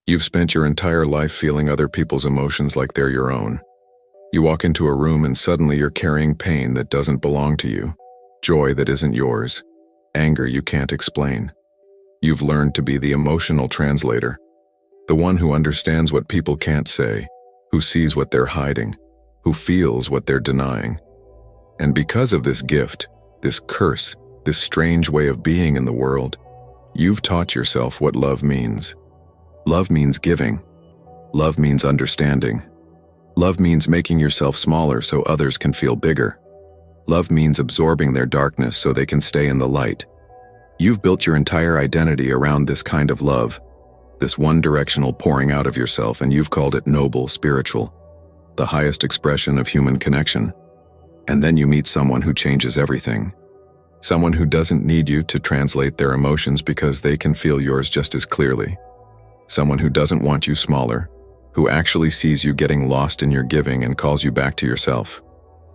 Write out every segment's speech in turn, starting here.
You've spent your entire life feeling other people's emotions like they're your own. You walk into a room and suddenly you're carrying pain that doesn't belong to you, joy that isn't yours, anger you can't explain. You've learned to be the emotional translator, the one who understands what people can't say, who sees what they're hiding, who feels what they're denying. And because of this gift, this curse, this strange way of being in the world, you've taught yourself what love means. Love means giving. Love means understanding. Love means making yourself smaller so others can feel bigger. Love means absorbing their darkness so they can stay in the light. You've built your entire identity around this kind of love, this one-directional pouring out of yourself, and you've called it noble, spiritual, the highest expression of human connection. And then you meet someone who changes everything. Someone who doesn't need you to translate their emotions because they can feel yours just as clearly. Someone who doesn't want you smaller, who actually sees you getting lost in your giving and calls you back to yourself.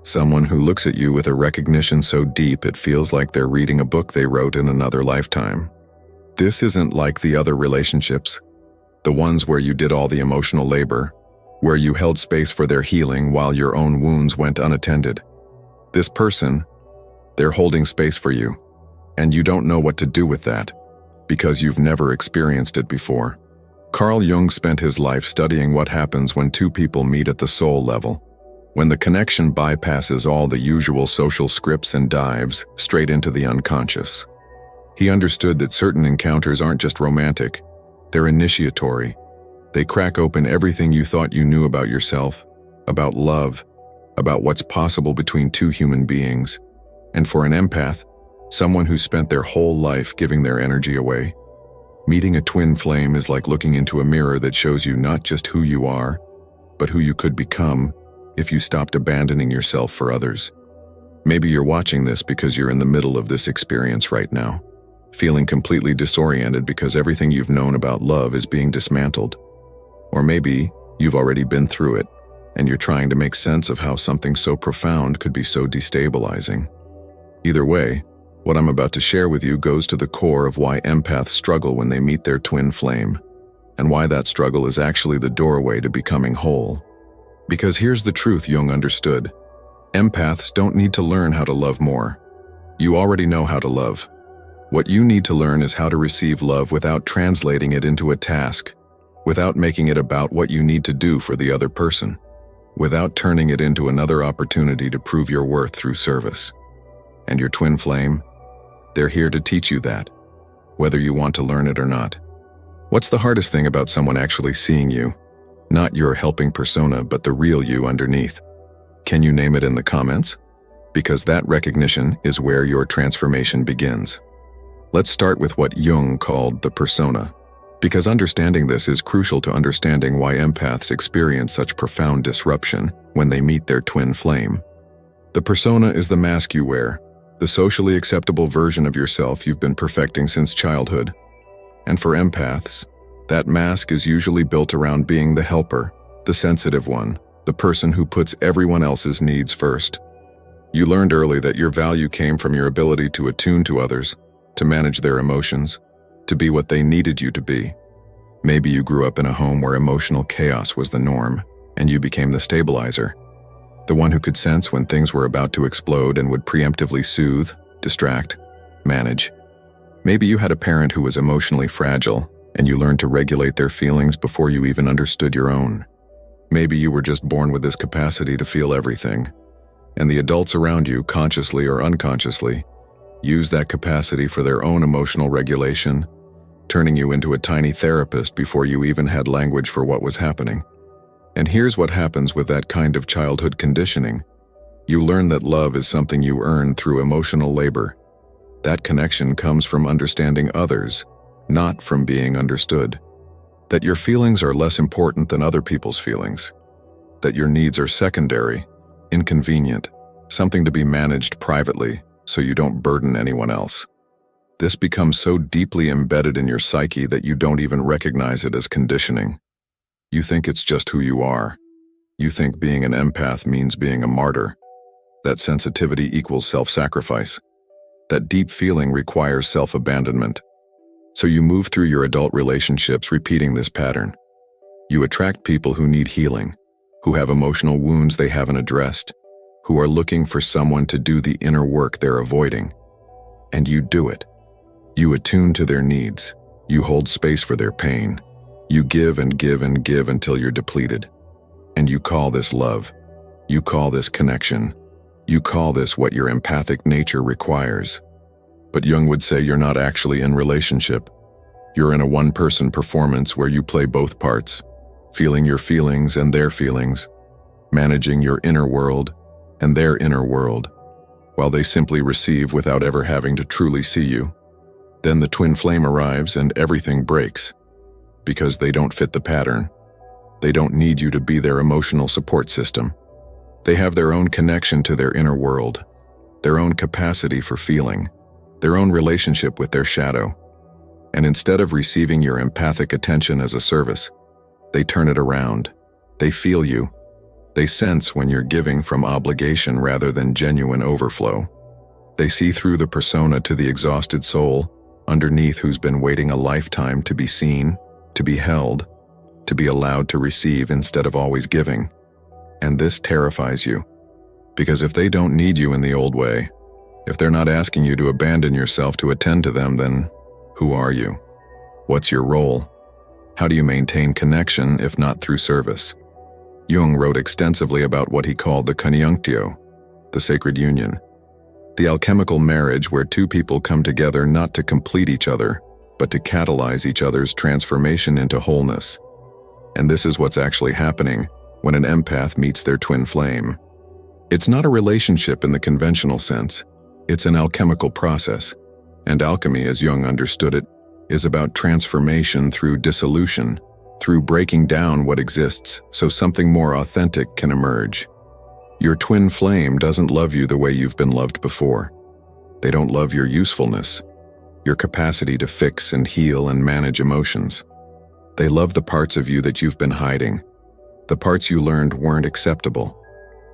Someone who looks at you with a recognition so deep it feels like they're reading a book they wrote in another lifetime. This isn't like the other relationships, the ones where you did all the emotional labor, where you held space for their healing while your own wounds went unattended. This person, they're holding space for you, and you don't know what to do with that, because you've never experienced it before. Carl Jung spent his life studying what happens when two people meet at the soul level, when the connection bypasses all the usual social scripts and dives straight into the unconscious. He understood that certain encounters aren't just romantic, they're initiatory. They crack open everything you thought you knew about yourself, about love, about what's possible between two human beings. And for an empath, someone who spent their whole life giving their energy away, meeting a twin flame is like looking into a mirror that shows you not just who you are, but who you could become if you stopped abandoning yourself for others. Maybe you're watching this because you're in the middle of this experience right now, feeling completely disoriented because everything you've known about love is being dismantled. Or maybe you've already been through it, and you're trying to make sense of how something so profound could be so destabilizing. Either way, what I'm about to share with you goes to the core of why empaths struggle when they meet their twin flame, and why that struggle is actually the doorway to becoming whole. Because here's the truth Jung understood. Empaths don't need to learn how to love more. You already know how to love. What you need to learn is how to receive love without translating it into a task, without making it about what you need to do for the other person, without turning it into another opportunity to prove your worth through service. And your twin flame, they're here to teach you that, whether you want to learn it or not. What's the hardest thing about someone actually seeing you? Not your helping persona, but the real you underneath. Can you name it in the comments? Because that recognition is where your transformation begins. Let's start with what Jung called the persona, because understanding this is crucial to understanding why empaths experience such profound disruption when they meet their twin flame. The persona is the mask you wear, the socially acceptable version of yourself you've been perfecting since childhood. And for empaths, that mask is usually built around being the helper, the sensitive one, the person who puts everyone else's needs first. You learned early that your value came from your ability to attune to others, to manage their emotions, to be what they needed you to be. Maybe you grew up in a home where emotional chaos was the norm, and you became the stabilizer, the one who could sense when things were about to explode and would preemptively soothe, distract, manage. Maybe you had a parent who was emotionally fragile, and you learned to regulate their feelings before you even understood your own. Maybe you were just born with this capacity to feel everything, and the adults around you, consciously or unconsciously, use that capacity for their own emotional regulation, turning you into a tiny therapist before you even had language for what was happening. And here's what happens with that kind of childhood conditioning. You learn that love is something you earn through emotional labor. That connection comes from understanding others, not from being understood. That your feelings are less important than other people's feelings. That your needs are secondary, inconvenient, something to be managed privately so you don't burden anyone else. This becomes so deeply embedded in your psyche that you don't even recognize it as conditioning. You think it's just who you are. You think being an empath means being a martyr. That sensitivity equals self-sacrifice. That deep feeling requires self-abandonment. So you move through your adult relationships repeating this pattern. You attract people who need healing, who have emotional wounds they haven't addressed, who are looking for someone to do the inner work they're avoiding. And you do it. You attune to their needs. You hold space for their pain. You give and give and give until you're depleted. And you call this love. You call this connection. You call this what your empathic nature requires. But Jung would say you're not actually in relationship. You're in a one-person performance where you play both parts, feeling your feelings and their feelings, managing your inner world and their inner world, while they simply receive without ever having to truly see you. Then the twin flame arrives and everything breaks, because they don't fit the pattern. They don't need you to be their emotional support system. They have their own connection to their inner world, their own capacity for feeling, their own relationship with their shadow. And instead of receiving your empathic attention as a service, they turn it around. They feel you. They sense when you're giving from obligation rather than genuine overflow. They see through the persona to the exhausted soul, underneath who's been waiting a lifetime to be seen, to be held, to be allowed to receive instead of always giving. And this terrifies you. Because if they don't need you in the old way, if they're not asking you to abandon yourself to attend to them, then who are you? What's your role? How do you maintain connection if not through service? Jung wrote extensively about what he called the conjunctio, the sacred union, the alchemical marriage where two people come together not to complete each other, but to catalyze each other's transformation into wholeness. And this is what's actually happening when an empath meets their twin flame. It's not a relationship in the conventional sense. It's an alchemical process. And alchemy, as Jung understood it, is about transformation through dissolution, through breaking down what exists so something more authentic can emerge. Your twin flame doesn't love you the way you've been loved before. They don't love your usefulness, your capacity to fix and heal and manage emotions. They love the parts of you that you've been hiding, the parts you learned weren't acceptable.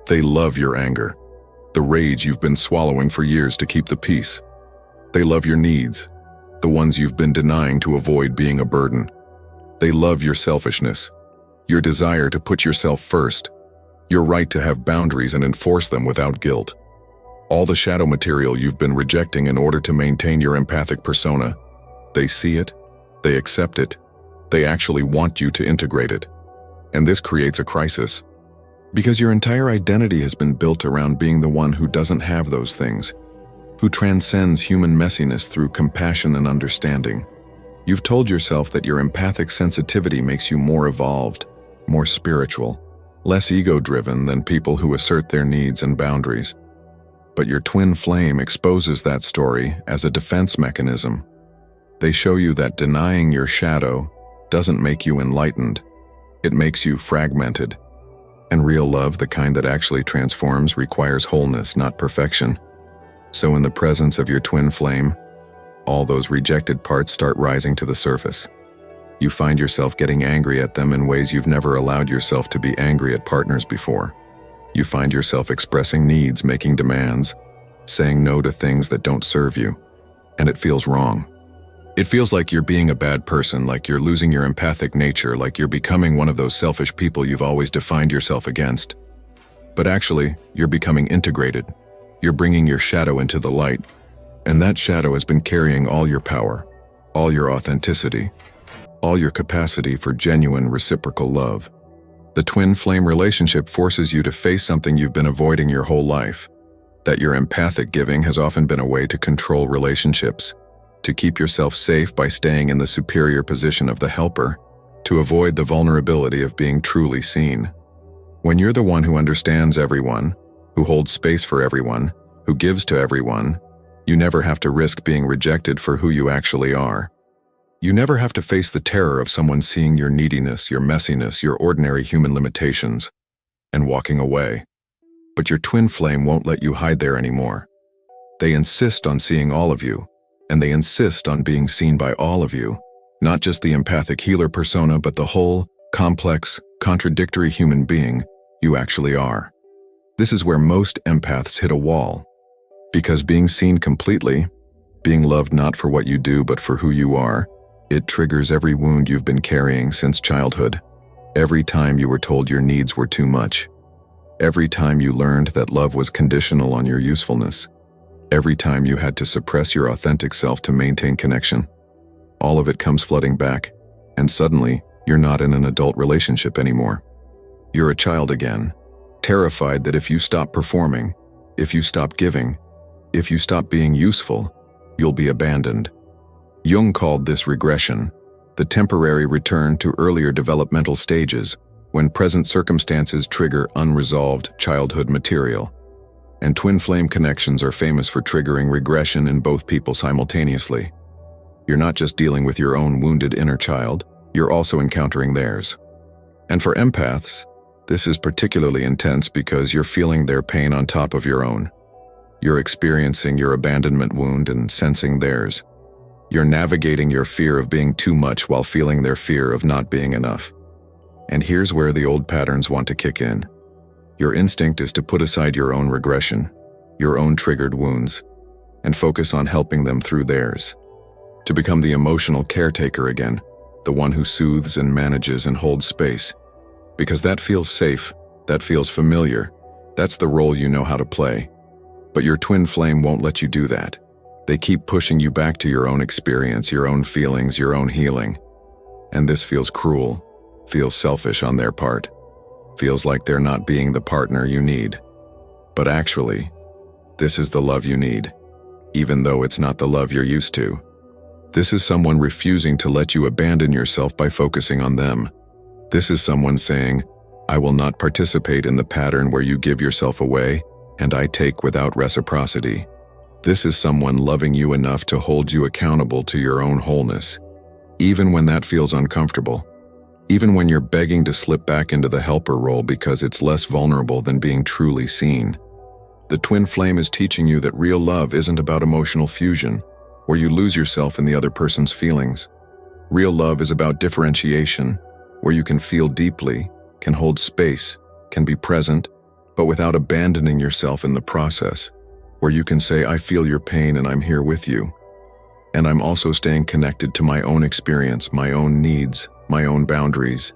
They love your anger, the rage you've been swallowing for years to keep the peace. They love your needs, the ones you've been denying to avoid being a burden. They love your selfishness, your desire to put yourself first, your right to have boundaries and enforce them without guilt. All the shadow material you've been rejecting in order to maintain your empathic persona. They see it, they accept it, they actually want you to integrate it. And this creates a crisis. Because your entire identity has been built around being the one who doesn't have those things, who transcends human messiness through compassion and understanding. You've told yourself that your empathic sensitivity makes you more evolved, more spiritual, less ego-driven than people who assert their needs and boundaries. But your twin flame exposes that story as a defense mechanism. They show you that denying your shadow doesn't make you enlightened. It makes you fragmented. And real love, the kind that actually transforms, requires wholeness, not perfection. So in the presence of your twin flame, all those rejected parts start rising to the surface. You find yourself getting angry at them in ways you've never allowed yourself to be angry at partners before. You find yourself expressing needs, making demands, saying no to things that don't serve you, and it feels wrong. It feels like you're being a bad person, like you're losing your empathic nature, like you're becoming one of those selfish people you've always defined yourself against. But actually, you're becoming integrated. You're bringing your shadow into the light, and that shadow has been carrying all your power, all your authenticity, all your capacity for genuine reciprocal love. The twin flame relationship forces you to face something you've been avoiding your whole life, that your empathic giving has often been a way to control relationships, to keep yourself safe by staying in the superior position of the helper, to avoid the vulnerability of being truly seen. When you're the one who understands everyone, who holds space for everyone, who gives to everyone, you never have to risk being rejected for who you actually are. You never have to face the terror of someone seeing your neediness, your messiness, your ordinary human limitations, and walking away. But your twin flame won't let you hide there anymore. They insist on seeing all of you, and they insist on being seen by all of you, not just the empathic healer persona, but the whole, complex, contradictory human being you actually are. This is where most empaths hit a wall, because being seen completely, being loved not for what you do but for who you are. It triggers every wound you've been carrying since childhood. Every time you were told your needs were too much. Every time you learned that love was conditional on your usefulness. Every time you had to suppress your authentic self to maintain connection. All of it comes flooding back, and suddenly, you're not in an adult relationship anymore. You're a child again, terrified that if you stop performing, if you stop giving, if you stop being useful, you'll be abandoned. Jung called this regression, the temporary return to earlier developmental stages when present circumstances trigger unresolved childhood material. And twin flame connections are famous for triggering regression in both people simultaneously. You're not just dealing with your own wounded inner child, you're also encountering theirs. And for empaths, this is particularly intense because you're feeling their pain on top of your own. You're experiencing your abandonment wound and sensing theirs. You're navigating your fear of being too much while feeling their fear of not being enough. And here's where the old patterns want to kick in. Your instinct is to put aside your own regression, your own triggered wounds, and focus on helping them through theirs. To become the emotional caretaker again, the one who soothes and manages and holds space. Because that feels safe, that feels familiar, that's the role you know how to play. But your twin flame won't let you do that. They keep pushing you back to your own experience, your own feelings, your own healing. And this feels cruel, feels selfish on their part, feels like they're not being the partner you need. But actually, this is the love you need, even though it's not the love you're used to. This is someone refusing to let you abandon yourself by focusing on them. This is someone saying, I will not participate in the pattern where you give yourself away and I take without reciprocity. This is someone loving you enough to hold you accountable to your own wholeness, even when that feels uncomfortable, even when you're begging to slip back into the helper role because it's less vulnerable than being truly seen. The twin flame is teaching you that real love isn't about emotional fusion, where you lose yourself in the other person's feelings. Real love is about differentiation, where you can feel deeply, can hold space, can be present, but without abandoning yourself in the process, where you can say, I feel your pain and I'm here with you. And I'm also staying connected to my own experience, my own needs, my own boundaries.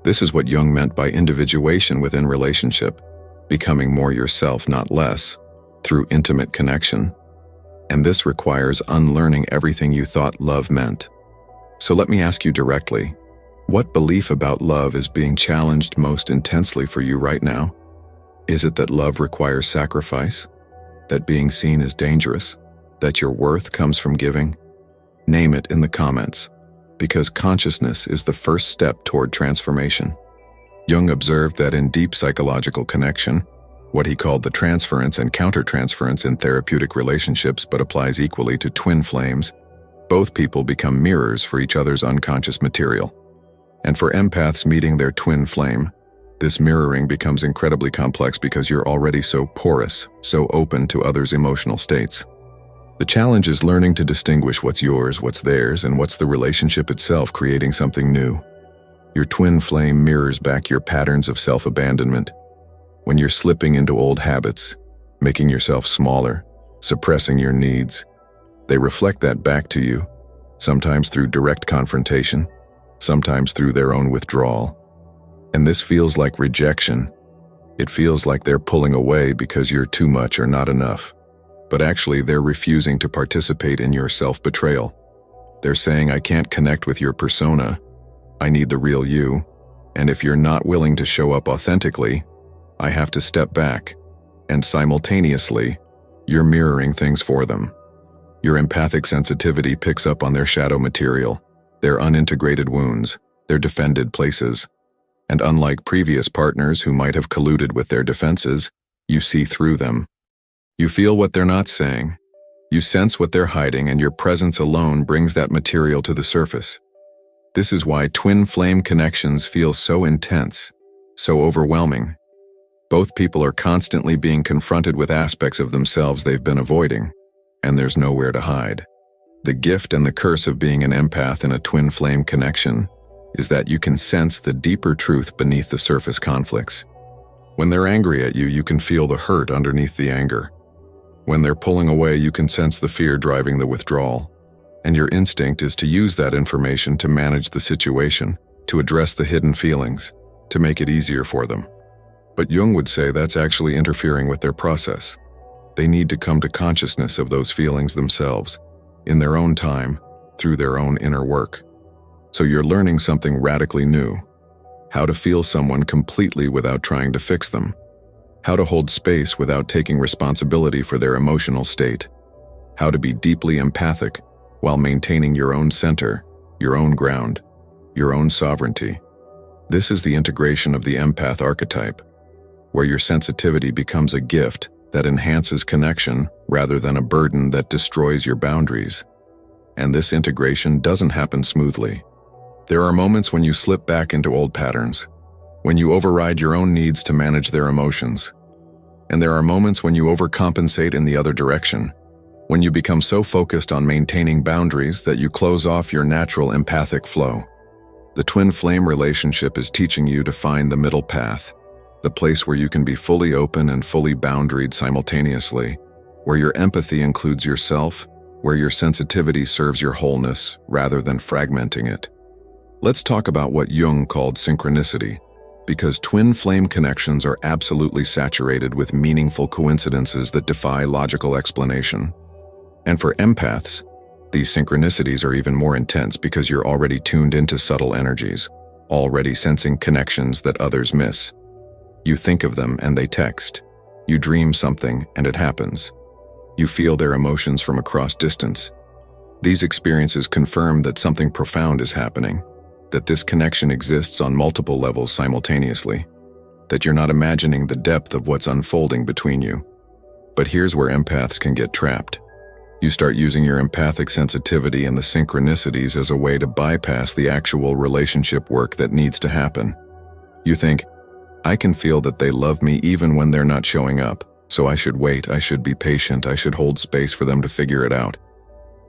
This is what Jung meant by individuation within relationship, becoming more yourself, not less, through intimate connection. And this requires unlearning everything you thought love meant. So let me ask you directly, what belief about love is being challenged most intensely for you right now? Is it that love requires sacrifice? That being seen is dangerous? That your worth comes from giving? Name it in the comments, because consciousness is the first step toward transformation. Jung observed that in deep psychological connection, what he called the transference and countertransference in therapeutic relationships but applies equally to twin flames, both people become mirrors for each other's unconscious material. And for empaths meeting their twin flame, this mirroring becomes incredibly complex because you're already so porous, so open to others' emotional states. The challenge is learning to distinguish what's yours, what's theirs, and what's the relationship itself creating something new. Your twin flame mirrors back your patterns of self-abandonment. When you're slipping into old habits, making yourself smaller, suppressing your needs, they reflect that back to you, sometimes through direct confrontation, sometimes through their own withdrawal. And this feels like rejection. It feels like they're pulling away because you're too much or not enough. But actually, they're refusing to participate in your self-betrayal. They're saying, I can't connect with your persona. I need the real you. And if you're not willing to show up authentically, I have to step back. And simultaneously, you're mirroring things for them. Your empathic sensitivity picks up on their shadow material, their unintegrated wounds, their defended places. And unlike previous partners who might have colluded with their defenses, you see through them. You feel what they're not saying. You sense what they're hiding, and your presence alone brings that material to the surface. This is why twin flame connections feel so intense, so overwhelming. Both people are constantly being confronted with aspects of themselves they've been avoiding, and there's nowhere to hide. The gift and the curse of being an empath in a twin flame connection is that you can sense the deeper truth beneath the surface conflicts. When they're angry at you, you can feel the hurt underneath the anger. When they're pulling away, you can sense the fear driving the withdrawal, and your instinct is to use that information to manage the situation, to address the hidden feelings, to make it easier for them. But Jung would say that's actually interfering with their process. They need to come to consciousness of those feelings themselves, in their own time, through their own inner work. So you're learning something radically new: how to feel someone completely without trying to fix them, how to hold space without taking responsibility for their emotional state, how to be deeply empathic while maintaining your own center, your own ground, your own sovereignty. This is the integration of the empath archetype, where your sensitivity becomes a gift that enhances connection rather than a burden that destroys your boundaries. And this integration doesn't happen smoothly. There are moments when you slip back into old patterns, when you override your own needs to manage their emotions. And there are moments when you overcompensate in the other direction, when you become so focused on maintaining boundaries that you close off your natural empathic flow. The twin flame relationship is teaching you to find the middle path, the place where you can be fully open and fully boundaried simultaneously, where your empathy includes yourself, where your sensitivity serves your wholeness rather than fragmenting it. Let's talk about what Jung called synchronicity, because twin flame connections are absolutely saturated with meaningful coincidences that defy logical explanation. And for empaths, these synchronicities are even more intense because you're already tuned into subtle energies, already sensing connections that others miss. You think of them and they text. You dream something and it happens. You feel their emotions from across distance. These experiences confirm that something profound is happening, that this connection exists on multiple levels simultaneously, that you're not imagining the depth of what's unfolding between you. But here's where empaths can get trapped. You start using your empathic sensitivity and the synchronicities as a way to bypass the actual relationship work that needs to happen. You think, I can feel that they love me even when they're not showing up, so I should wait, I should be patient, I should hold space for them to figure it out.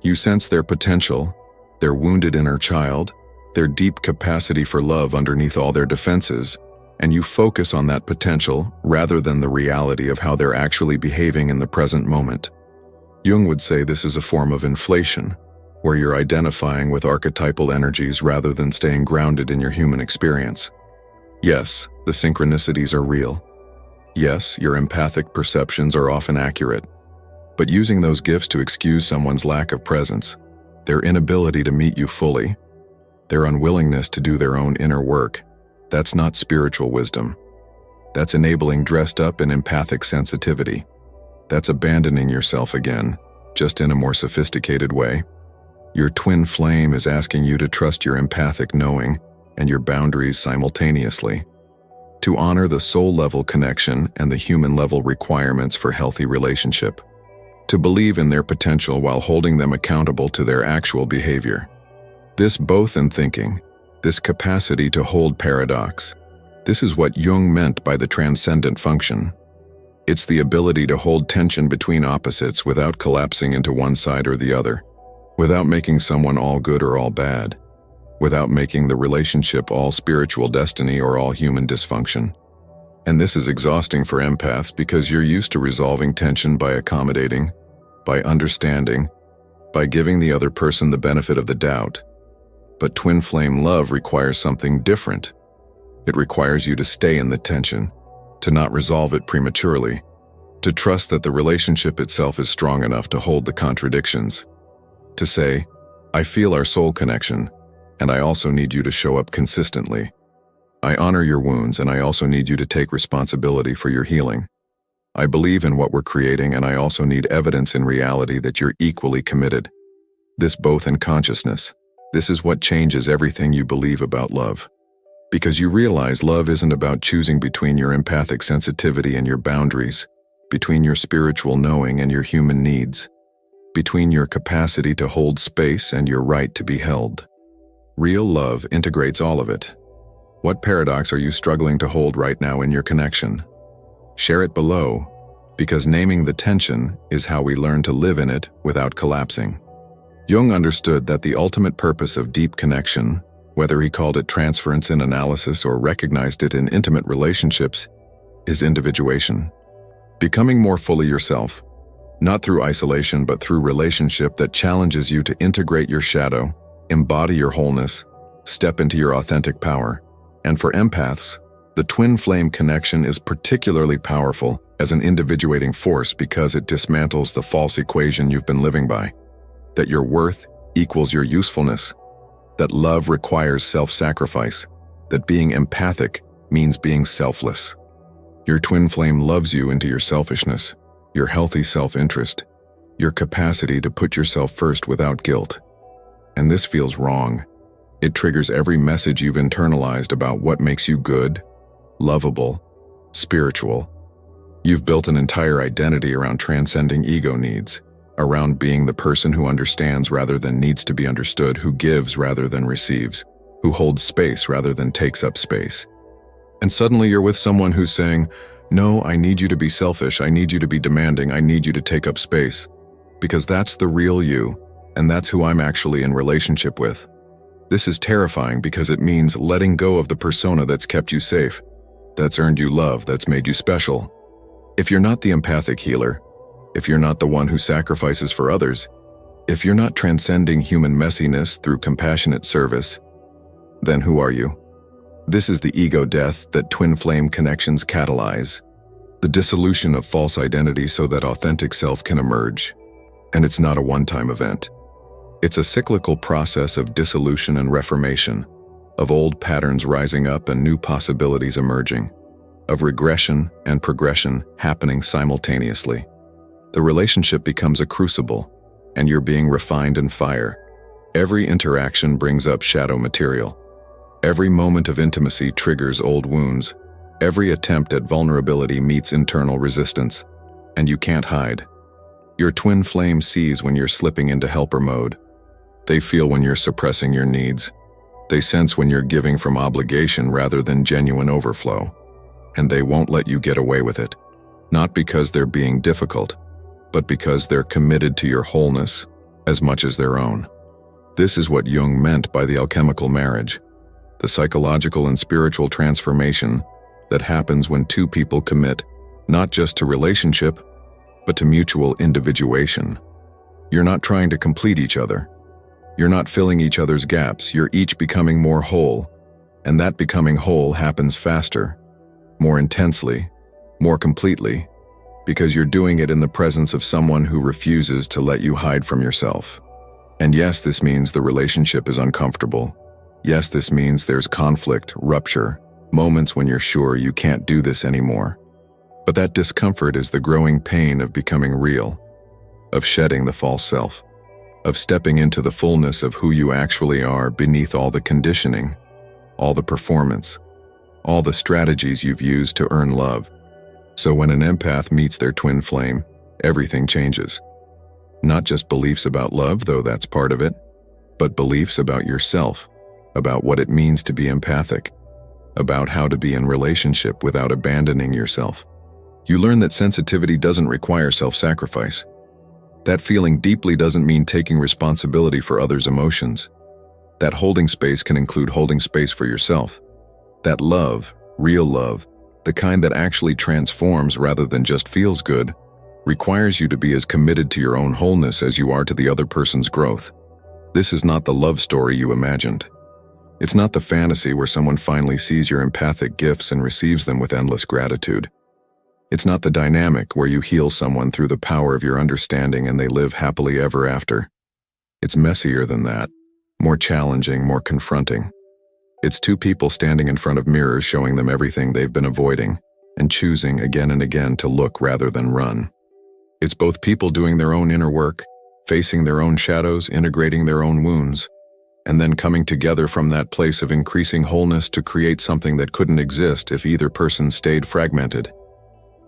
You sense their potential, their wounded inner child, their deep capacity for love underneath all their defenses, and you focus on that potential rather than the reality of how they're actually behaving in the present moment. Jung would say this is a form of inflation, where you're identifying with archetypal energies rather than staying grounded in your human experience. Yes, the synchronicities are real. Yes, your empathic perceptions are often accurate. But using those gifts to excuse someone's lack of presence, their inability to meet you fully, their unwillingness to do their own inner work, that's not spiritual wisdom. That's enabling dressed up in empathic sensitivity. That's abandoning yourself again, just in a more sophisticated way. Your twin flame is asking you to trust your empathic knowing and your boundaries simultaneously, to honor the soul-level connection and the human-level requirements for healthy relationship, to believe in their potential while holding them accountable to their actual behavior. This both in thinking, this capacity to hold paradox, this is what Jung meant by the transcendent function. It's the ability to hold tension between opposites without collapsing into one side or the other, without making someone all good or all bad, without making the relationship all spiritual destiny or all human dysfunction. And this is exhausting for empaths because you're used to resolving tension by accommodating, by understanding, by giving the other person the benefit of the doubt. But twin flame love requires something different. It requires you to stay in the tension, to not resolve it prematurely, to trust that the relationship itself is strong enough to hold the contradictions, to say, I feel our soul connection, and I also need you to show up consistently. I honor your wounds, and I also need you to take responsibility for your healing. I believe in what we're creating, and I also need evidence in reality that you're equally committed. This both in consciousness. This is what changes everything you believe about love. Because you realize love isn't about choosing between your empathic sensitivity and your boundaries, between your spiritual knowing and your human needs, between your capacity to hold space and your right to be held. Real love integrates all of it. What paradox are you struggling to hold right now in your connection? Share it below, because naming the tension is how we learn to live in it without collapsing. Jung understood that the ultimate purpose of deep connection, whether he called it transference in analysis or recognized it in intimate relationships, is individuation. Becoming more fully yourself, Not through isolation, but through relationship that challenges you to integrate your shadow, embody your wholeness, step into your authentic power. And for empaths, the twin flame connection is particularly powerful as an individuating force because it dismantles the false equation you've been living by, that your worth equals your usefulness, that love requires self-sacrifice, that being empathic means being selfless. Your twin flame loves you into your selfishness, your healthy self-interest, your capacity to put yourself first without guilt. And this feels wrong. It triggers every message you've internalized about what makes you good, lovable, spiritual. You've built an entire identity around transcending ego needs, around being the person who understands rather than needs to be understood, who gives rather than receives, who holds space rather than takes up space. And suddenly you're with someone who's saying, "No, I need you to be selfish, I need you to be demanding, I need you to take up space, because that's the real you, and that's who I'm actually in relationship with." This is terrifying because it means letting go of the persona that's kept you safe, that's earned you love, that's made you special. If you're not the empathic healer, if you're not the one who sacrifices for others, if you're not transcending human messiness through compassionate service, then who are you? This is the ego death that twin flame connections catalyze, the dissolution of false identity so that authentic self can emerge. And it's not a one-time event. It's a cyclical process of dissolution and reformation, of old patterns rising up and new possibilities emerging, of regression and progression happening simultaneously. The relationship becomes a crucible, and you're being refined in fire. Every interaction brings up shadow material. Every moment of intimacy triggers old wounds. Every attempt at vulnerability meets internal resistance, and you can't hide. Your twin flame sees when you're slipping into helper mode. They feel when you're suppressing your needs. They sense when you're giving from obligation rather than genuine overflow. And they won't let you get away with it. Not because they're being difficult, but because they're committed to your wholeness as much as their own. This is what Jung meant by the alchemical marriage, the psychological and spiritual transformation that happens when two people commit not just to relationship, but to mutual individuation. You're not trying to complete each other. You're not filling each other's gaps. You're each becoming more whole, and that becoming whole happens faster, more intensely, more completely, because you're doing it in the presence of someone who refuses to let you hide from yourself. And yes, this means the relationship is uncomfortable. Yes, this means there's conflict, rupture, moments when you're sure you can't do this anymore. But that discomfort is the growing pain of becoming real, of shedding the false self, of stepping into the fullness of who you actually are beneath all the conditioning, all the performance, all the strategies you've used to earn love. So when an empath meets their twin flame, everything changes. Not just beliefs about love, though that's part of it, but beliefs about yourself, about what it means to be empathic, about how to be in relationship without abandoning yourself. You learn that sensitivity doesn't require self-sacrifice. That feeling deeply doesn't mean taking responsibility for others' emotions. That holding space can include holding space for yourself. That love, real love, the kind that actually transforms rather than just feels good, requires you to be as committed to your own wholeness as you are to the other person's growth. This is not the love story you imagined. It's not the fantasy where someone finally sees your empathic gifts and receives them with endless gratitude. It's not the dynamic where you heal someone through the power of your understanding and they live happily ever after. It's messier than that, more challenging, more confronting. It's two people standing in front of mirrors showing them everything they've been avoiding and choosing again and again to look rather than run. It's both people doing their own inner work, facing their own shadows, integrating their own wounds, and then coming together from that place of increasing wholeness to create something that couldn't exist if either person stayed fragmented.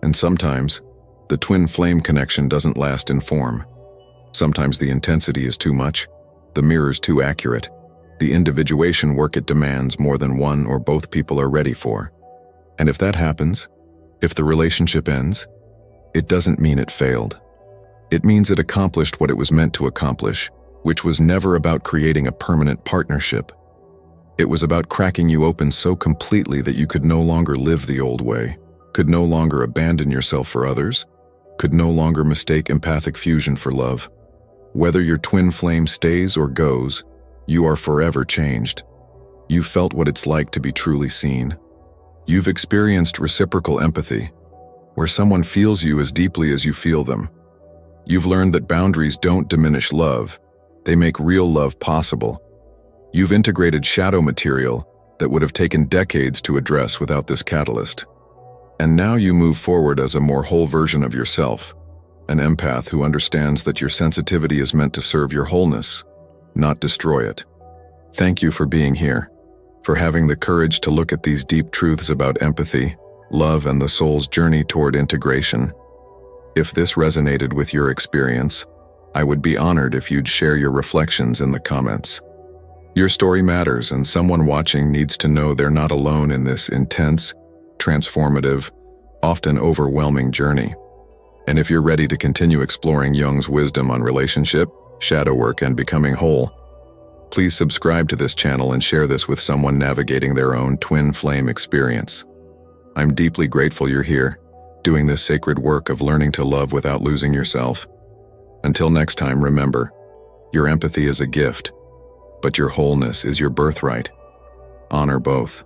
And sometimes, the twin flame connection doesn't last in form. Sometimes the intensity is too much, the mirror's too accurate, the individuation work it demands more than one or both people are ready for. And if that happens, if the relationship ends, it doesn't mean it failed. It means it accomplished what it was meant to accomplish, which was never about creating a permanent partnership. It was about cracking you open so completely that you could no longer live the old way, could no longer abandon yourself for others, could no longer mistake empathic fusion for love. Whether your twin flame stays or goes, you are forever changed. You've felt what it's like to be truly seen. You've experienced reciprocal empathy, where someone feels you as deeply as you feel them. You've learned that boundaries don't diminish love, they make real love possible. You've integrated shadow material that would have taken decades to address without this catalyst. And now you move forward as a more whole version of yourself, an empath who understands that your sensitivity is meant to serve your wholeness, not destroy it. Thank you for being here, for having the courage to look at these deep truths about empathy, love, and the soul's journey toward integration. If this resonated with your experience, I would be honored if you'd share your reflections in the comments. Your story matters, and someone watching needs to know they're not alone in this intense, transformative, often overwhelming journey. And if you're ready to continue exploring Jung's wisdom on relationship, shadow work, and becoming whole, please subscribe to this channel and share this with someone navigating their own twin flame experience. I'm deeply grateful you're here, doing this sacred work of learning to love without losing yourself. Until next time, remember, your empathy is a gift, but your wholeness is your birthright. Honor both.